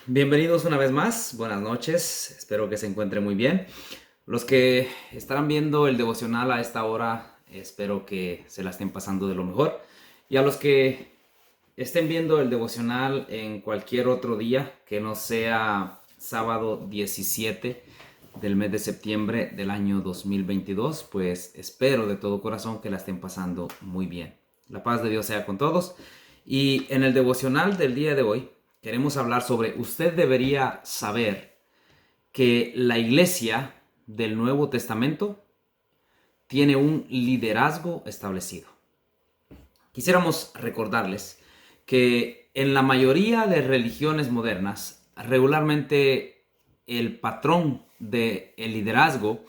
Bienvenidos una vez más, buenas noches, espero que se encuentren muy bien. Los que estarán viendo el devocional a esta hora, espero que se la estén pasando de lo mejor. Y a los que estén viendo el devocional en cualquier otro día, que no sea sábado 17 del mes de septiembre del año 2022, pues espero de todo corazón que la estén pasando muy bien. La paz de Dios sea con todos. Y en el devocional del día de hoy, queremos hablar sobre usted debería saber que la iglesia del Nuevo Testamento tiene un liderazgo establecido. Quisiéramos recordarles que en la mayoría de religiones modernas, regularmente el patrón del liderazgo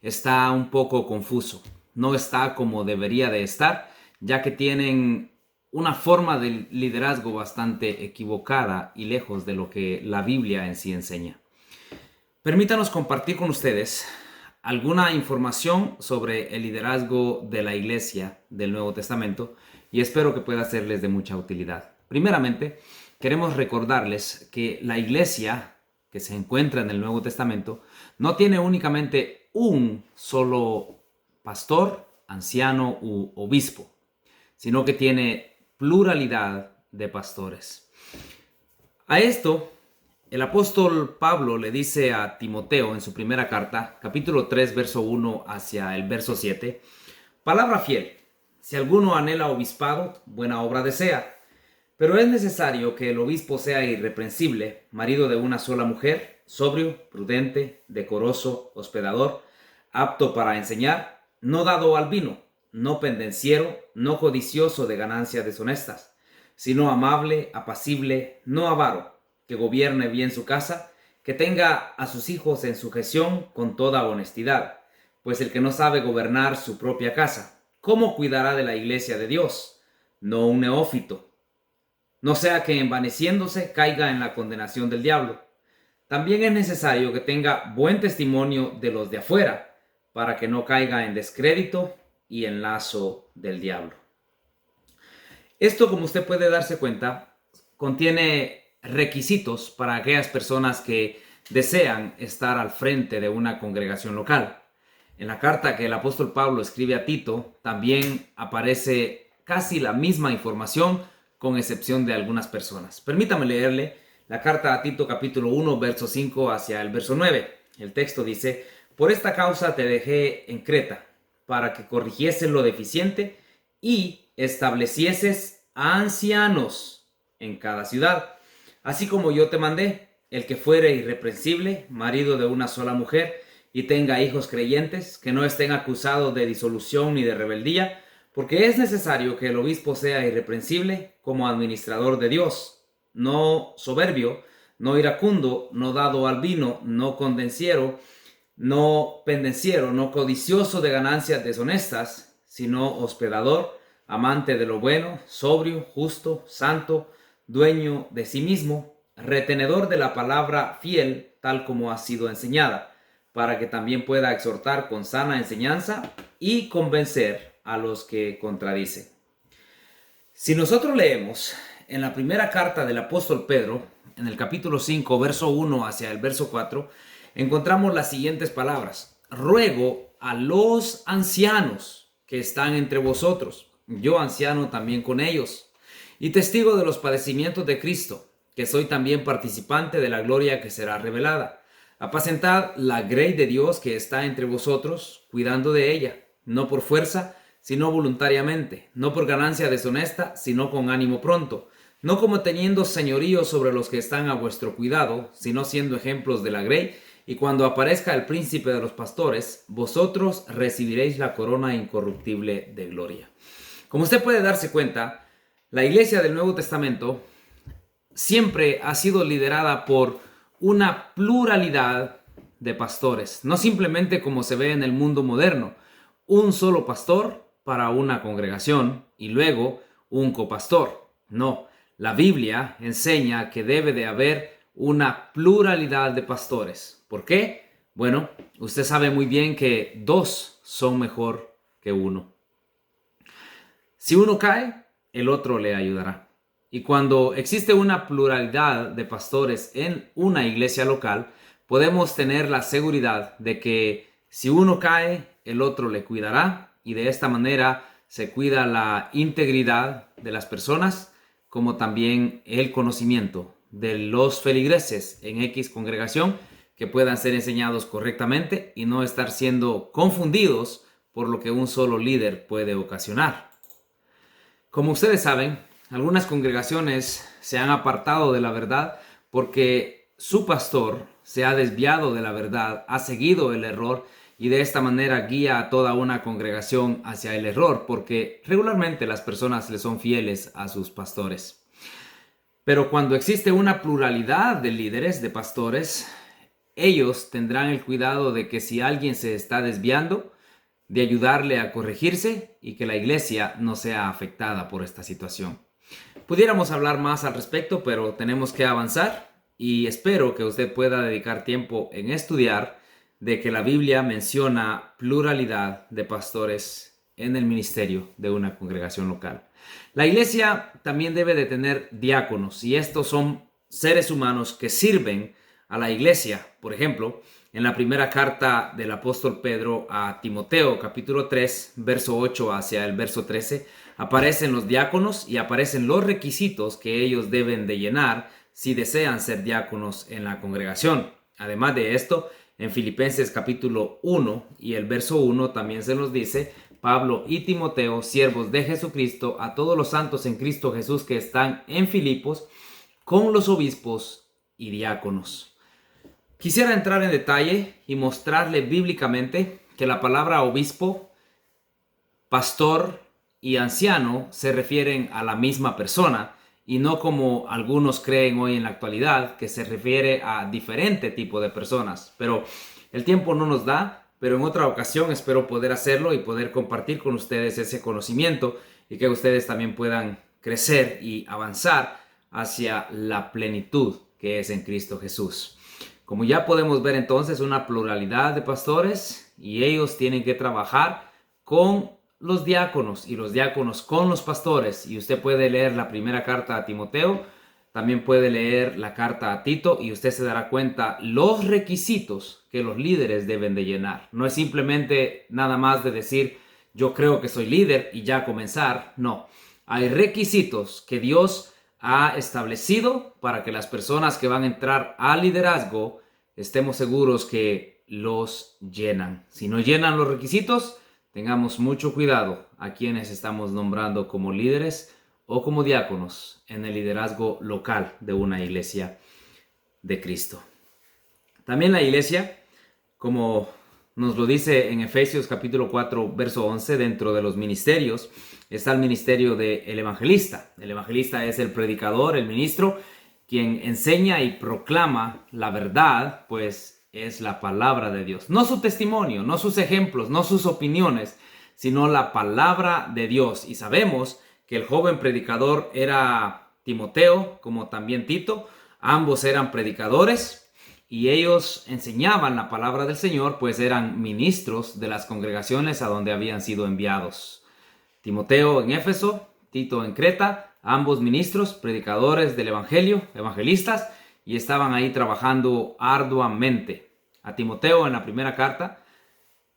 está un poco confuso. No está como debería de estar, ya que tienen una forma de liderazgo bastante equivocada y lejos de lo que la Biblia en sí enseña. Permítanos compartir con ustedes alguna información sobre el liderazgo de la iglesia del Nuevo Testamento y espero que pueda serles de mucha utilidad. Primeramente, queremos recordarles que la iglesia que se encuentra en el Nuevo Testamento no tiene únicamente un solo pastor, anciano u obispo, sino que tiene pluralidad de pastores. A esto, el apóstol Pablo le dice a Timoteo en su primera carta, capítulo 3, verso 1 hacia el verso 7, palabra fiel, si alguno anhela obispado, buena obra desea, pero es necesario que el obispo sea irreprensible, marido de una sola mujer, sobrio, prudente, decoroso, hospedador, apto para enseñar, no dado al vino, no pendenciero, no codicioso de ganancias deshonestas, sino amable, apacible, no avaro, que gobierne bien su casa, que tenga a sus hijos en sujeción con toda honestidad, pues el que no sabe gobernar su propia casa, ¿cómo cuidará de la iglesia de Dios? No un neófito, no sea que envaneciéndose caiga en la condenación del diablo. También es necesario que tenga buen testimonio de los de afuera, para que no caiga en descrédito y en lazo del diablo. Esto, como usted puede darse cuenta, contiene requisitos para aquellas personas que desean estar al frente de una congregación local. En la carta que el apóstol Pablo escribe a Tito, también aparece casi la misma información, con excepción de algunas personas. Permítame leerle la carta a Tito capítulo 1, verso 5 hacia el verso 9. El texto dice: por esta causa te dejé en Creta, para que corrigieses lo deficiente y establecieses ancianos en cada ciudad, así como yo te mandé, el que fuere irreprensible, marido de una sola mujer, y tenga hijos creyentes, que no estén acusados de disolución ni de rebeldía, porque es necesario que el obispo sea irreprensible como administrador de Dios, no soberbio, no iracundo, no dado al vino, no condenciero, no pendenciero, no codicioso de ganancias deshonestas, sino hospedador, amante de lo bueno, sobrio, justo, santo, dueño de sí mismo, retenedor de la palabra fiel, tal como ha sido enseñada, para que también pueda exhortar con sana enseñanza y convencer a los que contradicen. Si nosotros leemos en la primera carta del apóstol Pedro, en el capítulo 5, verso 1 hacia el verso 4, encontramos las siguientes palabras: ruego a los ancianos que están entre vosotros, yo anciano también con ellos, y testigo de los padecimientos de Cristo, que soy también participante de la gloria que será revelada. Apacentad la grey de Dios que está entre vosotros, cuidando de ella, no por fuerza, sino voluntariamente, no por ganancia deshonesta, sino con ánimo pronto, no como teniendo señorío sobre los que están a vuestro cuidado, sino siendo ejemplos de la grey, y cuando aparezca el príncipe de los pastores, vosotros recibiréis la corona incorruptible de gloria. Como usted puede darse cuenta, la iglesia del Nuevo Testamento siempre ha sido liderada por una pluralidad de pastores, no simplemente como se ve en el mundo moderno, un solo pastor para una congregación y luego un copastor. No, la Biblia enseña que debe de haber una pluralidad de pastores. ¿Por qué? Bueno, usted sabe muy bien que dos son mejor que uno. Si uno cae, el otro le ayudará. Y cuando existe una pluralidad de pastores en una iglesia local, podemos tener la seguridad de que si uno cae, el otro le cuidará, y de esta manera se cuida la integridad de las personas, como también el conocimiento de los feligreses en X congregación, que puedan ser enseñados correctamente y no estar siendo confundidos por lo que un solo líder puede ocasionar. Como ustedes saben, algunas congregaciones se han apartado de la verdad porque su pastor se ha desviado de la verdad, ha seguido el error y de esta manera guía a toda una congregación hacia el error, porque regularmente las personas le son fieles a sus pastores. Pero cuando existe una pluralidad de líderes, de pastores, ellos tendrán el cuidado de que si alguien se está desviando, de ayudarle a corregirse y que la iglesia no sea afectada por esta situación. Pudiéramos hablar más al respecto, pero tenemos que avanzar y espero que usted pueda dedicar tiempo en estudiar de que la Biblia menciona pluralidad de pastores en el ministerio de una congregación local. La iglesia también debe de tener diáconos, y estos son seres humanos que sirven a la iglesia. Por ejemplo, en la primera carta del apóstol Pedro a Timoteo, capítulo 3, verso 8 hacia el verso 13, aparecen los diáconos y aparecen los requisitos que ellos deben de llenar si desean ser diáconos en la congregación. Además de esto, en Filipenses capítulo 1 y el verso 1 también se nos dice: Pablo y Timoteo, siervos de Jesucristo, a todos los santos en Cristo Jesús que están en Filipos, con los obispos y diáconos. Quisiera entrar en detalle y mostrarle bíblicamente que la palabra obispo, pastor y anciano se refieren a la misma persona, y no como algunos creen hoy en la actualidad, que se refiere a diferente tipo de personas. Pero el tiempo no nos da, pero en otra ocasión espero poder hacerlo y poder compartir con ustedes ese conocimiento y que ustedes también puedan crecer y avanzar hacia la plenitud que es en Cristo Jesús. Como ya podemos ver entonces, una pluralidad de pastores, y ellos tienen que trabajar con los diáconos y los diáconos con los pastores. Y usted puede leer la primera carta a Timoteo, también puede leer la carta a Tito, y usted se dará cuenta los requisitos que los líderes deben de llenar. No es simplemente nada más de decir yo creo que soy líder y ya comenzar. No, hay requisitos que Dios ha establecido para que las personas que van a entrar al liderazgo estemos seguros que los llenan. Si no llenan los requisitos, tengamos mucho cuidado a quienes estamos nombrando como líderes o como diáconos en el liderazgo local de una iglesia de Cristo. También la iglesia, como nos lo dice en Efesios capítulo 4, verso 11, dentro de los ministerios está el ministerio del evangelista. El evangelista es el predicador, el ministro, quien enseña y proclama la verdad, pues es la palabra de Dios. No su testimonio, no sus ejemplos, no sus opiniones, sino la palabra de Dios. Y sabemos que el joven predicador era Timoteo, como también Tito. Ambos eran predicadores y ellos enseñaban la palabra del Señor, pues eran ministros de las congregaciones a donde habían sido enviados. Timoteo en Éfeso, Tito en Creta, ambos ministros, predicadores del evangelio, evangelistas, y estaban ahí trabajando arduamente. A Timoteo, en la primera carta,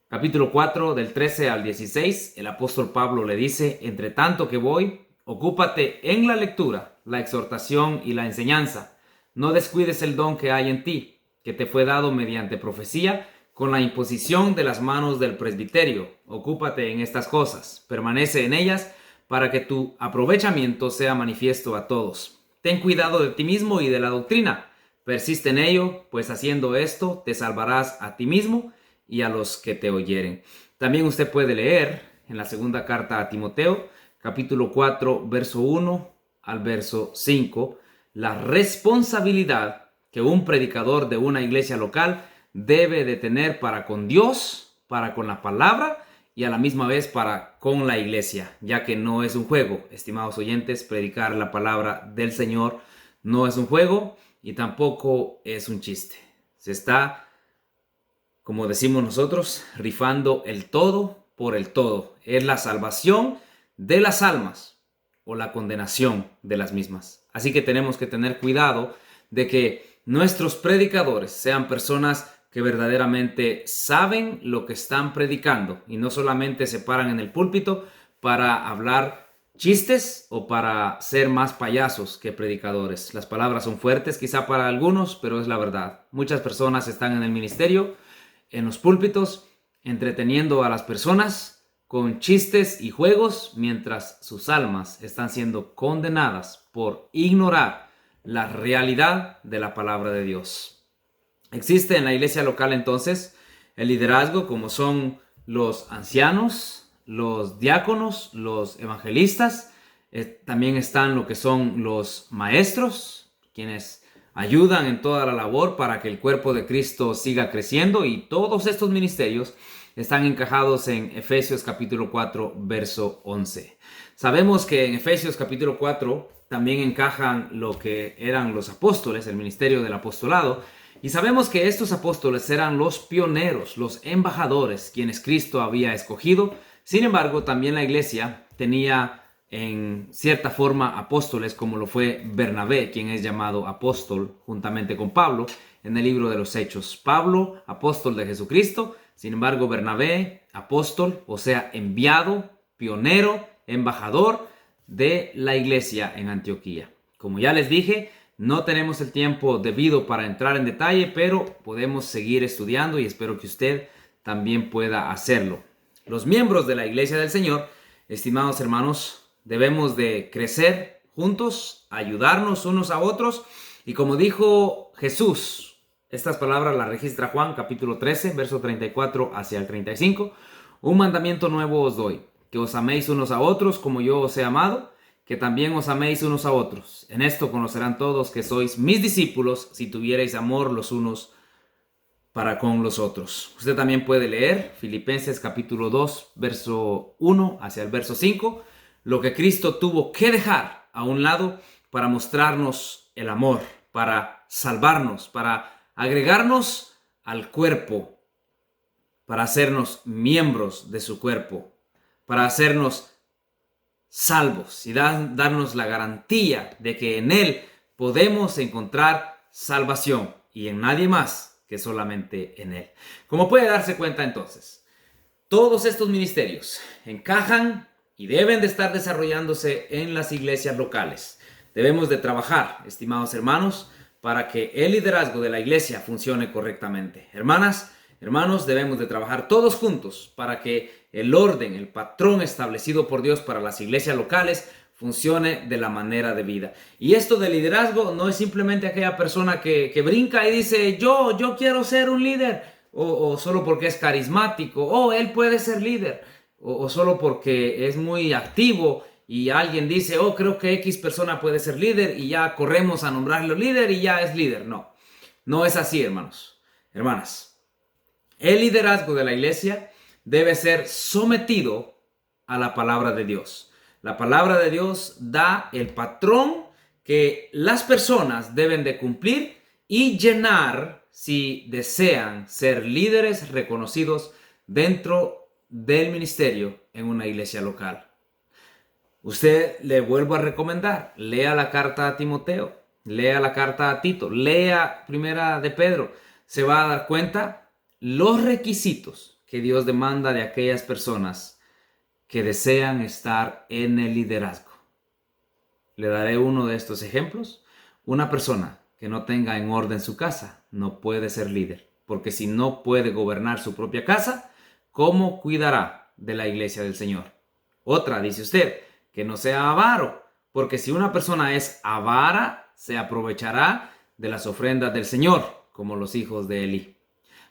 capítulo 4, del 13 al 16, el apóstol Pablo le dice: entre tanto que voy, ocúpate en la lectura, la exhortación y la enseñanza. No descuides el don que hay en ti, que te fue dado mediante profecía, con la imposición de las manos del presbiterio. Ocúpate en estas cosas, permanece en ellas, para que tu aprovechamiento sea manifiesto a todos. Ten cuidado de ti mismo y de la doctrina. Persiste en ello, pues haciendo esto te salvarás a ti mismo y a los que te oyeren. También usted puede leer en la segunda carta a Timoteo, capítulo 4, verso 1 al verso 5, la responsabilidad que un predicador de una iglesia local debe de tener para con Dios, para con la palabra y a la misma vez para con la iglesia, ya que no es un juego, estimados oyentes. Predicar la palabra del Señor no es un juego y tampoco es un chiste. Se está, como decimos nosotros, rifando el todo por el todo. Es la salvación de las almas. o la condenación de las mismas. Así que tenemos que tener cuidado de que nuestros predicadores sean personas que verdaderamente saben lo que están predicando y no solamente se paran en el púlpito para hablar chistes o para ser más payasos que predicadores. Las palabras son fuertes quizá para algunos, pero es la verdad. Muchas personas están en el ministerio, en los púlpitos, entreteniendo a las personas con chistes y juegos, mientras sus almas están siendo condenadas por ignorar la realidad de la palabra de Dios. Existe en la iglesia local entonces el liderazgo, como son los ancianos, los diáconos, los evangelistas. También están lo que son los maestros, quienes ayudan en toda la labor para que el cuerpo de Cristo siga creciendo, y todos estos ministerios están encajados en Efesios capítulo 4, verso 11. Sabemos que en Efesios capítulo 4 también encajan lo que eran los apóstoles, el ministerio del apostolado, y sabemos que estos apóstoles eran los pioneros, los embajadores, quienes Cristo había escogido. Sin embargo, también la iglesia tenía en cierta forma apóstoles, como lo fue Bernabé, quien es llamado apóstol juntamente con Pablo en el libro de los Hechos. Pablo, apóstol de Jesucristo; sin embargo, Bernabé, apóstol, o sea, enviado, pionero, embajador de la iglesia en Antioquía. Como ya les dije, no tenemos el tiempo debido para entrar en detalle, pero podemos seguir estudiando y espero que usted también pueda hacerlo. Los miembros de la Iglesia del Señor, estimados hermanos, debemos de crecer juntos, ayudarnos unos a otros, y como dijo Jesús, estas palabras las registra Juan capítulo 13, verso 34 hacia el 35. Un mandamiento nuevo os doy, que os améis unos a otros como yo os he amado, que también os améis unos a otros. En esto conocerán todos que sois mis discípulos, si tuvierais amor los unos para con los otros. Usted también puede leer Filipenses capítulo 2, verso 1 hacia el verso 5, lo que Cristo tuvo que dejar a un lado para mostrarnos el amor, para salvarnos, para agregarnos al cuerpo, para hacernos miembros de su cuerpo, para hacernos salvos y darnos la garantía de que en Él podemos encontrar salvación y en nadie más que solamente en Él. Como puede darse cuenta entonces, todos estos ministerios encajan y deben de estar desarrollándose en las iglesias locales. Debemos de trabajar, estimados hermanos, para que el liderazgo de la iglesia funcione correctamente. Hermanas, hermanos, debemos de trabajar todos juntos para que el orden, el patrón establecido por Dios para las iglesias locales funcione de la manera debida. Y esto de liderazgo no es simplemente aquella persona que brinca y dice yo quiero ser un líder, o solo porque es carismático, o él puede ser líder, o solo porque es muy activo y alguien dice creo que X persona puede ser líder y ya corremos a nombrarlo líder y ya es líder. No es así, hermanos, hermanas. El liderazgo de la iglesia debe ser sometido a la palabra de Dios. La palabra de Dios da el patrón que las personas deben de cumplir y llenar si desean ser líderes reconocidos dentro del ministerio en una iglesia local. Usted, le vuelvo a recomendar, lea la carta a Timoteo, lea la carta a Tito, lea Primera de Pedro. Se va a dar cuenta los requisitos que Dios demanda de aquellas personas que desean estar en el liderazgo. Le daré uno de estos ejemplos. Una persona que no tenga en orden su casa no puede ser líder, porque si no puede gobernar su propia casa, ¿cómo cuidará de la iglesia del Señor? Otra, dice usted, que no sea avaro, porque si una persona es avara, se aprovechará de las ofrendas del Señor, como los hijos de Elí.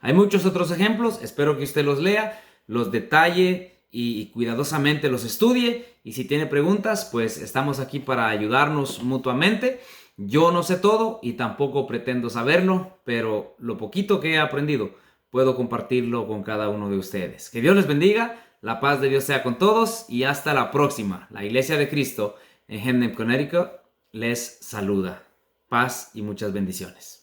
Hay muchos otros ejemplos, espero que usted los lea, los detalle y cuidadosamente los estudie. Y si tiene preguntas, pues estamos aquí para ayudarnos mutuamente. Yo no sé todo y tampoco pretendo saberlo, pero lo poquito que he aprendido puedo compartirlo con cada uno de ustedes. Que Dios les bendiga, la paz de Dios sea con todos y hasta la próxima. La Iglesia de Cristo en Hemden, Connecticut les saluda. Paz y muchas bendiciones.